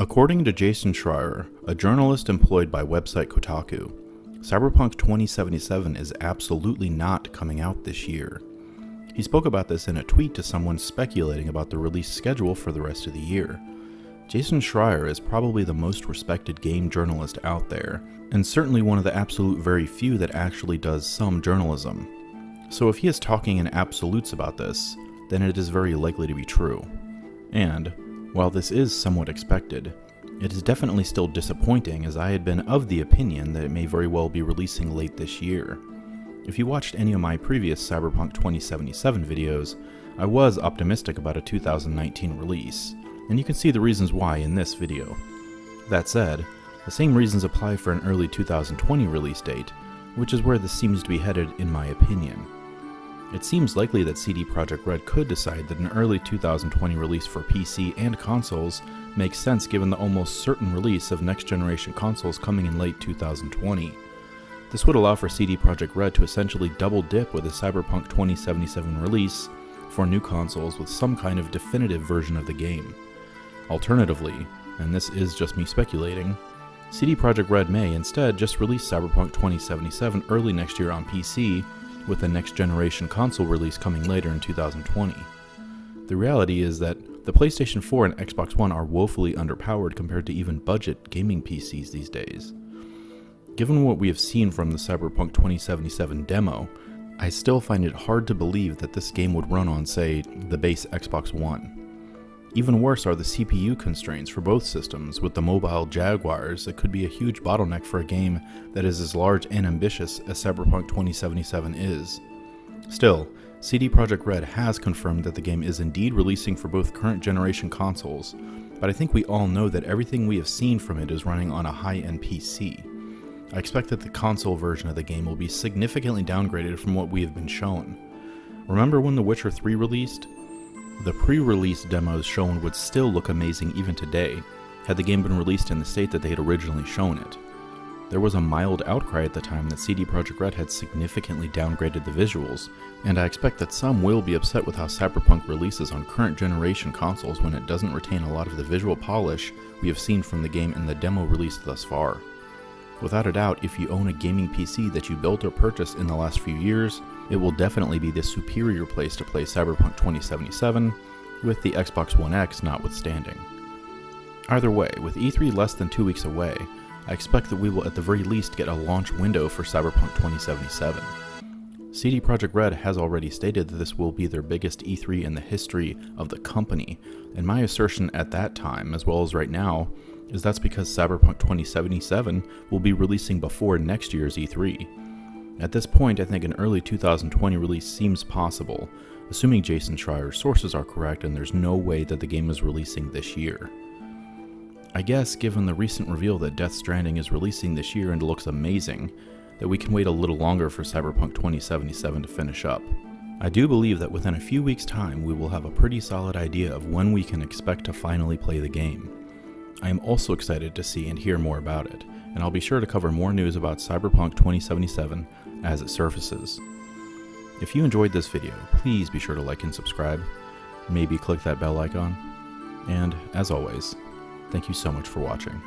According to Jason Schreier, a journalist employed by website Kotaku, Cyberpunk 2077 is absolutely not coming out this year. He spoke about this in a tweet to someone speculating about the release schedule for the rest of the year. Jason Schreier is probably the most respected game journalist out there, and certainly one of the absolute very few that actually does some journalism. So if he is talking in absolutes about this, then it is very likely to be true. And, while this is somewhat expected, it is definitely still disappointing, as I had been of the opinion that it may very well be releasing late this year. If you watched any of my previous Cyberpunk 2077 videos, I was optimistic about a 2019 release, and you can see the reasons why in this video. That said, the same reasons apply for an early 2020 release date, which is where this seems to be headed in my opinion. It seems likely that CD Projekt Red could decide that an early 2020 release for PC and consoles makes sense given the almost certain release of next-generation consoles coming in late 2020. This would allow for CD Projekt Red to essentially double dip with a Cyberpunk 2077 release for new consoles with some kind of definitive version of the game. Alternatively, and this is just me speculating, CD Projekt Red may instead just release Cyberpunk 2077 early next year on PC, with the next generation console release coming later in 2020. The reality is that the PlayStation 4 and Xbox One are woefully underpowered compared to even budget gaming PCs these days. Given what we have seen from the Cyberpunk 2077 demo, I still find it hard to believe that this game would run on, say, the base Xbox One. Even worse are the CPU constraints for both systems, with the mobile Jaguars that could be a huge bottleneck for a game that is as large and ambitious as Cyberpunk 2077 is. Still, CD Projekt Red has confirmed that the game is indeed releasing for both current generation consoles, but I think we all know that everything we have seen from it is running on a high-end PC. I expect that the console version of the game will be significantly downgraded from what we have been shown. Remember when The Witcher 3 released? The pre-release demos shown would still look amazing even today, had the game been released in the state that they had originally shown it. There was a mild outcry at the time that CD Projekt Red had significantly downgraded the visuals, and I expect that some will be upset with how Cyberpunk releases on current generation consoles when it doesn't retain a lot of the visual polish we have seen from the game in the demo released thus far. Without a doubt, if you own a gaming PC that you built or purchased in the last few years, it will definitely be the superior place to play Cyberpunk 2077, with the Xbox One X notwithstanding. Either way, with E3 less than 2 weeks away, I expect that we will at the very least get a launch window for Cyberpunk 2077. CD Projekt Red has already stated that this will be their biggest E3 in the history of the company, and my assertion at that time, as well as right now, is that's because Cyberpunk 2077 will be releasing before next year's E3. At this point, I think an early 2020 release seems possible, assuming Jason Schreier's sources are correct and there's no way that the game is releasing this year. I guess, given the recent reveal that Death Stranding is releasing this year and looks amazing, that we can wait a little longer for Cyberpunk 2077 to finish up. I do believe that within a few weeks' time we will have a pretty solid idea of when we can expect to finally play the game. I am also excited to see and hear more about it, and I'll be sure to cover more news about Cyberpunk 2077 as it surfaces. If you enjoyed this video, please be sure to like and subscribe, maybe click that bell icon, and as always, thank you so much for watching.